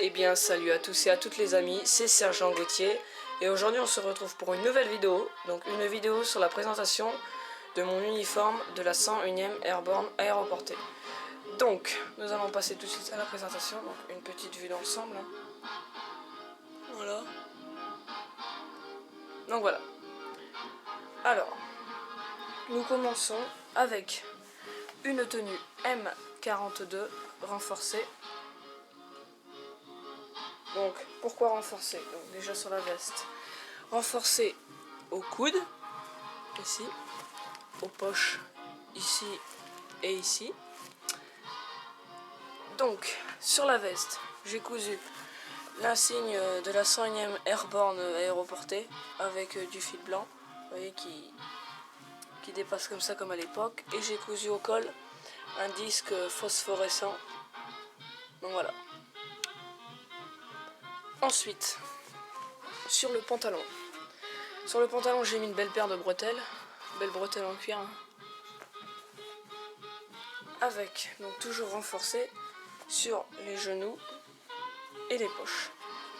Eh bien salut à tous et à toutes les amis, c'est Sergent Gauthier et aujourd'hui on se retrouve pour une nouvelle vidéo, donc une vidéo sur la présentation de mon uniforme de la 101e Airborne aéroportée. Donc nous allons passer tout de suite à la présentation, donc une petite vue d'ensemble. Voilà. Donc voilà. Alors, nous commençons avec une tenue M42 renforcée. Donc, pourquoi renforcer? Donc, déjà sur la veste. Renforcer au coude, ici, aux poches, ici et ici. Donc, sur la veste, j'ai cousu l'insigne de la 101e Airborne aéroportée avec du fil blanc, vous voyez, qui dépasse comme ça comme à l'époque. Et j'ai cousu au col un disque phosphorescent. Donc voilà. Ensuite, sur le pantalon. Sur le pantalon, j'ai mis une belle paire de bretelles. Belles bretelles en cuir. Hein. Avec, donc toujours renforcé sur les genoux et les poches.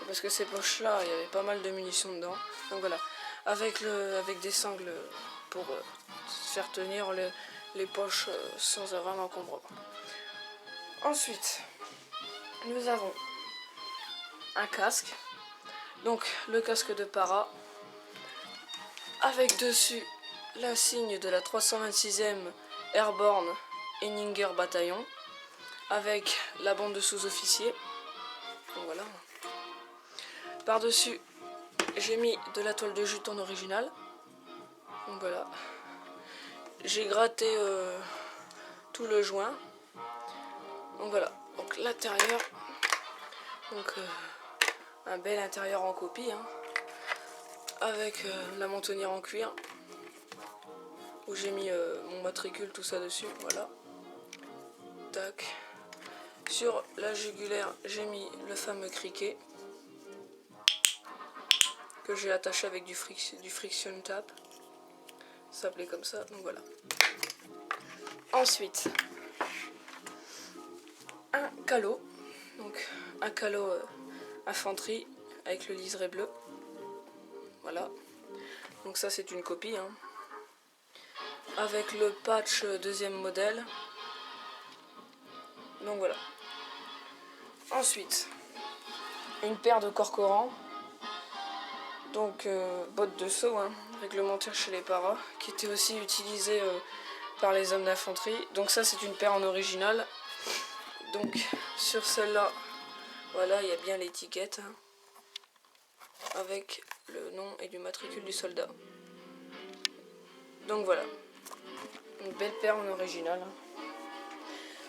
Parce que ces poches-là, il y avait pas mal de munitions dedans. Donc voilà. Avec des sangles pour faire tenir les poches sans avoir d'encombrement. Ensuite, nous avons un casque. Donc le casque de para. Avec dessus l'insigne de la 326e Airborne Henninger Bataillon. Avec la bande de sous-officier. Donc voilà. Par-dessus, j'ai mis de la toile de jute en original. Donc voilà. J'ai gratté tout le joint. Donc voilà. Donc l'intérieur. Donc un bel intérieur en copie. Hein, avec la mentonnière en cuir. Où j'ai mis mon matricule, tout ça dessus. Voilà. Tac. Sur la jugulaire, j'ai mis le fameux criquet. Que j'ai attaché avec du friction tape. Ça s'appelait comme ça, donc voilà. Ensuite, un calot. Donc un calot infanterie avec le liseré bleu. Voilà. Donc ça c'est une copie. Hein. Avec le patch deuxième modèle. Donc voilà. Ensuite, une paire de corcorans. Donc bottes de saut, hein, réglementaires chez les paras, qui étaient aussi utilisées par les hommes d'infanterie. Donc ça c'est une paire en original. Donc sur celle-là, voilà, il y a bien l'étiquette, hein, avec le nom et du matricule du soldat. Donc voilà, une belle paire en original.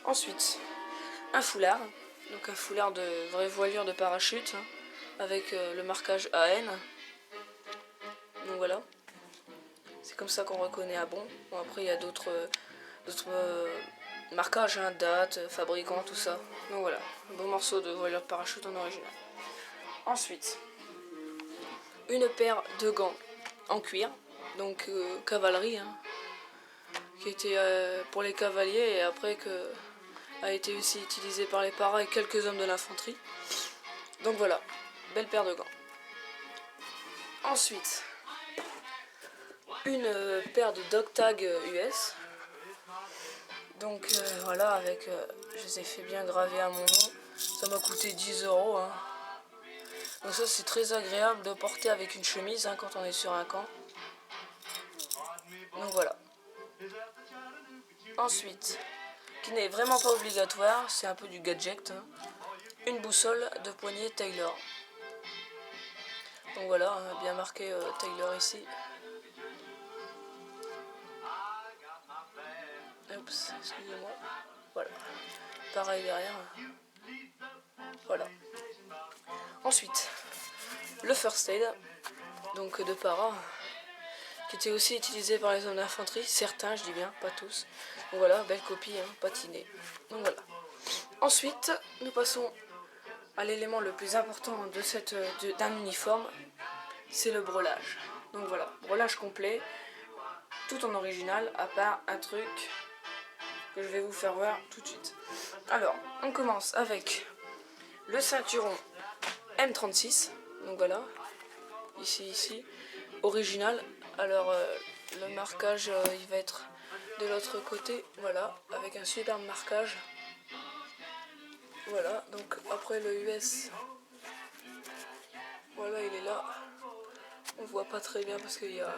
Ensuite, un foulard, donc un foulard de vraie voilure de parachute, hein, avec le marquage AN. Donc voilà, c'est comme ça qu'on reconnaît à bon. Bon après il y a d'autres marquages, hein, date, fabricant, tout ça. Donc voilà, un beau morceau de voilure de parachute en original. Ensuite, une paire de gants en cuir, donc cavalerie, hein, qui était pour les cavaliers et après que a été aussi utilisé par les paras et quelques hommes de l'infanterie. Donc voilà, belle paire de gants. Ensuite, une paire de dog tag US. Donc voilà, avec je les ai fait bien graver à mon nom. Ça m'a coûté 10 €. Hein. Donc ça c'est très agréable de porter avec une chemise, hein, quand on est sur un camp. Donc voilà. Ensuite, qui n'est vraiment pas obligatoire, c'est un peu du gadget. Hein. Une boussole de poignée Taylor. Donc voilà, hein, bien marqué Taylor ici. Oups, excusez-moi. Voilà. Pareil derrière. Voilà. Ensuite, le first aid, donc de para, qui était aussi utilisé par les hommes d'infanterie, certains, je dis bien, pas tous. Donc voilà, belle copie, hein, patinée. Donc voilà. Ensuite, nous passons à l'élément le plus important d'un uniforme, c'est le brelage. Donc voilà, brelage complet, tout en original, à part un truc que je vais vous faire voir tout de suite. Alors, on commence avec le ceinturon M36, donc voilà, ici, original. Alors le marquage il va être de l'autre côté, voilà, avec un superbe marquage. Voilà, donc après le US, voilà, il est là. On voit pas très bien parce qu'il y a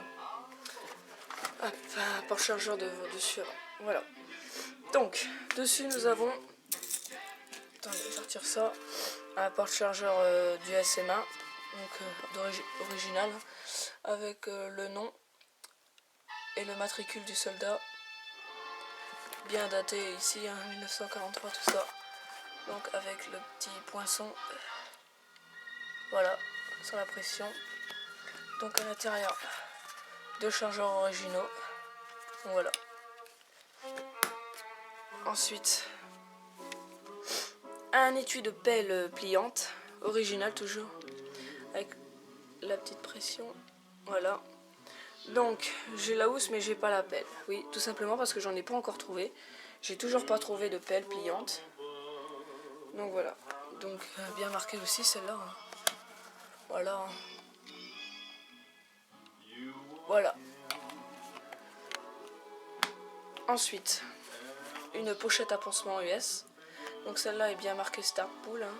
un porte-chargeur dessus. Voilà. Donc, dessus nous avons, attendez, je retire ça, un porte-chargeur du SMA, donc original, avec le nom et le matricule du soldat, bien daté ici, 1943, tout ça. Donc avec le petit poinçon, voilà, sur la pression. Donc à l'intérieur, deux chargeurs originaux, donc voilà. Ensuite, un étui de pelle pliante, original toujours, avec la petite pression, voilà. Donc j'ai la housse mais j'ai pas la pelle, oui, tout simplement parce que j'en ai pas encore trouvé. J'ai toujours pas trouvé de pelle pliante. Donc voilà, donc bien marqué aussi celle-là, hein. Voilà, hein. Voilà. Ensuite, une pochette à pansement US. Donc celle-là est bien marquée Starpool, hein.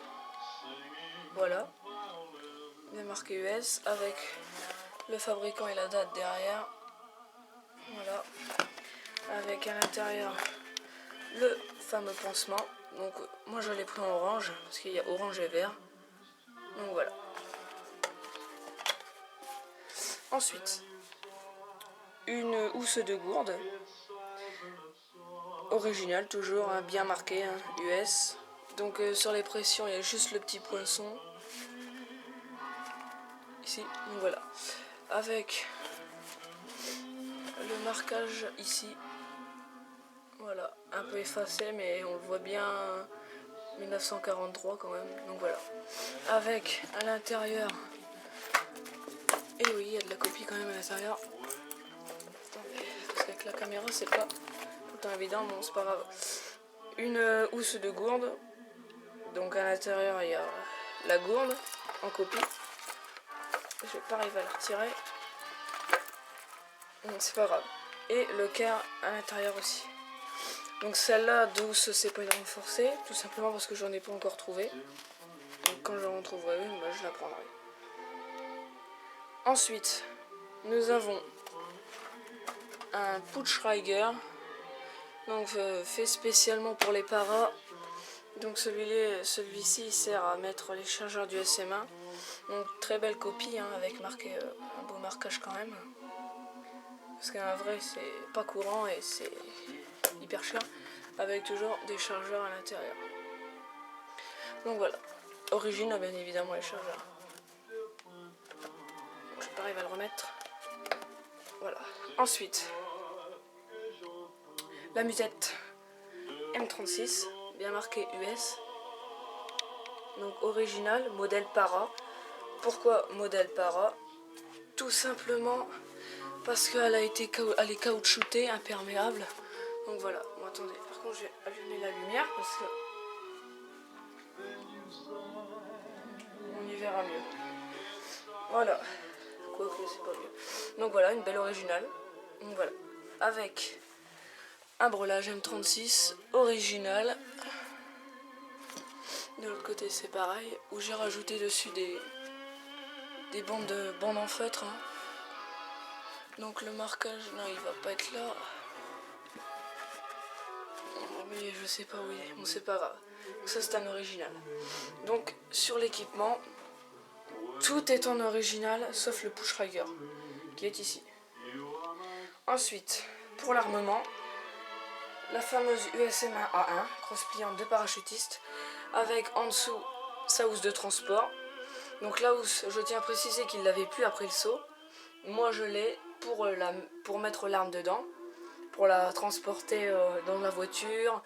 Voilà, bien marqué US avec le fabricant et la date derrière. Voilà, avec à l'intérieur le fameux pansement. Donc moi je l'ai pris en orange parce qu'il y a orange et vert. Donc voilà. Ensuite, une housse de gourde originale toujours, hein, bien marquée, hein, US. Donc sur les pressions il y a juste le petit poinçon ici. Donc voilà, avec le marquage ici. Voilà, un peu effacé mais on le voit bien, 1943 quand même, donc voilà. Avec à l'intérieur, et oui il y a de la copie quand même à l'intérieur. Parce qu'avec la caméra c'est pas tout le temps évident, bon c'est pas grave. Une housse de gourde, donc à l'intérieur il y a la gourde en copie. Je vais pas arriver à la retirer, donc c'est pas grave. Et le cœur à l'intérieur aussi. Donc celle-là douce c'est pas une renforcée, tout simplement parce que j'en ai pas encore trouvé. Donc quand j'en trouverai une, bah, je la prendrai. Ensuite, nous avons un Putzschreiger, donc fait spécialement pour les paras. Donc celui-ci il sert à mettre les chargeurs du SMA. Donc très belle copie, hein, avec marqué un beau marquage quand même. Parce qu'un vrai c'est pas courant et c'est hyper cher. Avec toujours des chargeurs à l'intérieur. Donc voilà. Origine bien évidemment les chargeurs. Je vais pas arriver à le remettre. Voilà. Ensuite, la musette M36, bien marqué US. Donc original, modèle para. Pourquoi modèle para? Tout simplement parce qu'elle elle est caoutchoutée, imperméable. Donc voilà. Bon, attendez, par contre je vais allumer la lumière parce que on y verra mieux. Voilà. Quoique c'est pas mieux. Donc voilà, une belle originale. Donc voilà. Avec un breulage M36 original. De l'autre côté c'est pareil, où j'ai rajouté dessus des bandes en feutre, hein. Donc le marquage, non il va pas être là. Mais je sais pas où il est, bon c'est pas grave. Donc ça c'est un original. Donc sur l'équipement, tout est en original sauf le Putzschreiger qui est ici. Ensuite, pour l'armement, la fameuse USM A1, crosse pliante de parachutiste, avec en dessous sa housse de transport. Donc la housse, je tiens à préciser qu'il l'avait plus après le saut. Moi je l'ai pour mettre l'arme dedans, pour la transporter dans la voiture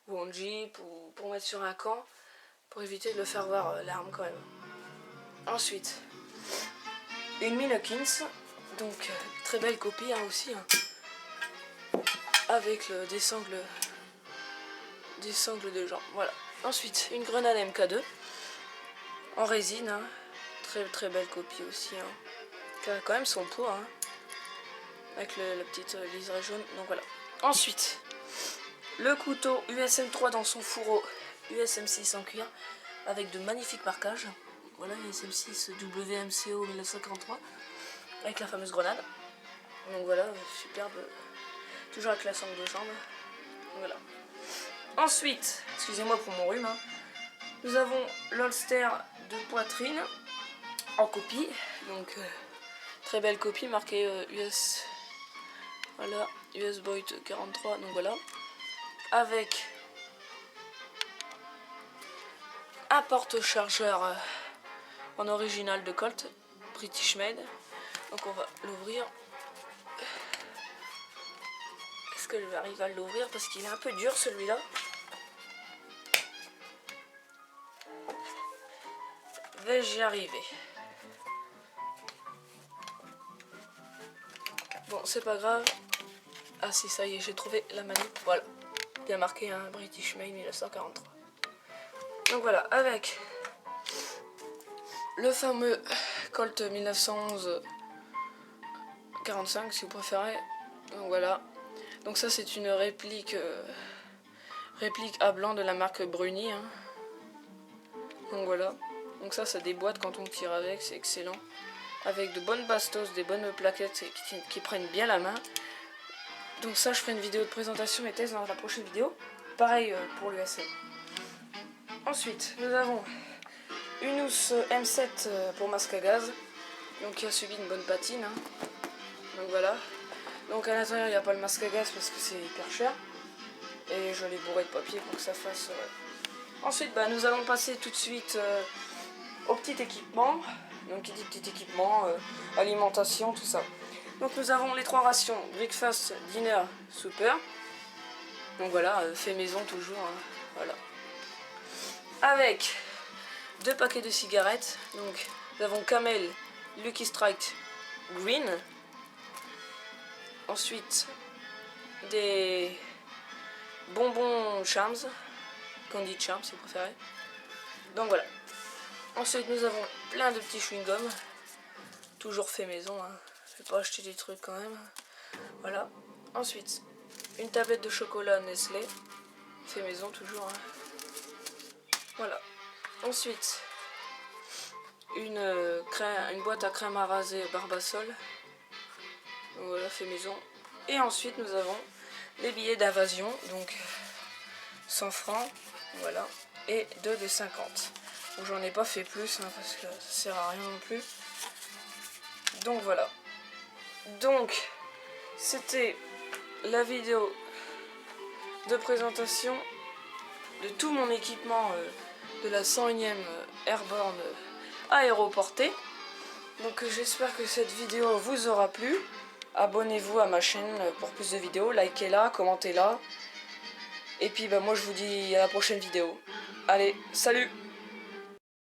ou en jeep ou pour mettre sur un camp, pour éviter de le faire voir l'arme quand même. Ensuite, une mine Hawkins, donc très belle copie hein, aussi, hein, avec des sangles de jambes. Voilà. Ensuite, une grenade MK2, en résine, hein. Très très belle copie aussi, hein. Qui a quand même son poids, hein. Avec la petite liseré jaune, donc voilà. Ensuite, le couteau USM3 dans son fourreau USM6 en cuir, avec de magnifiques marquages. Voilà, USM6 WMCO 1943, avec la fameuse grenade. Donc voilà, superbe, toujours avec la sangle de jambe. Voilà. Ensuite, excusez-moi pour mon rhume, hein, nous avons l'holster de poitrine en copie, donc très belle copie marquée US, voilà, US Boyd 43, donc voilà, avec un porte-chargeur en original de Colt, British Made. Donc on va l'ouvrir. Est-ce que je vais arriver à l'ouvrir parce qu'il est un peu dur celui-là. Vais-je y arriver? Bon, c'est pas grave. Ah si, ça y est, j'ai trouvé la manip. Voilà, bien marqué, un British Made 1943. Donc voilà, avec le fameux Colt 1911 45 si vous préférez. Donc voilà. Donc ça c'est une réplique à blanc de la marque Bruni, hein. Donc voilà. Donc ça déboîte quand on tire avec, c'est excellent. Avec de bonnes bastos, des bonnes plaquettes qui prennent bien la main. Donc ça je ferai une vidéo de présentation et test dans la prochaine vidéo. Pareil pour l'USM. Ensuite nous avons une housse M7 pour masque à gaz. Donc qui a subi une bonne patine, hein. Donc voilà. Donc à l'intérieur il n'y a pas le masque à gaz parce que c'est hyper cher. Et je l'ai bourré de papier pour que ça fasse... Ensuite nous allons passer tout de suite au petit équipement. Donc qui dit petit équipement, alimentation, tout ça. Donc nous avons les 3 rations, breakfast, dinner, supper. Donc voilà, fait maison toujours, hein. Voilà. Avec 2 paquets de cigarettes. Donc nous avons Camel, Lucky Strike, Green. Ensuite des bonbons Charms, Candy Charms si vous préférez. Donc voilà. Ensuite nous avons plein de petits chewing-gums, toujours fait maison, hein. Je vais pas acheter des trucs quand même. Voilà. Ensuite une tablette de chocolat Nestlé, fait maison toujours, hein. Voilà. Ensuite une boîte à crème à raser Barbasol. Donc voilà, fait maison. Et ensuite nous avons les billets d'invasion, donc 100 francs, voilà, et 2 de 50. Donc j'en ai pas fait plus, hein, parce que ça sert à rien non plus. Donc voilà. Donc c'était la vidéo de présentation de tout mon équipement de la 101e Airborne aéroportée. Donc j'espère que cette vidéo vous aura plu. Abonnez-vous à ma chaîne pour plus de vidéos, likez-la, commentez-la. Et puis moi je vous dis à la prochaine vidéo. Allez, salut!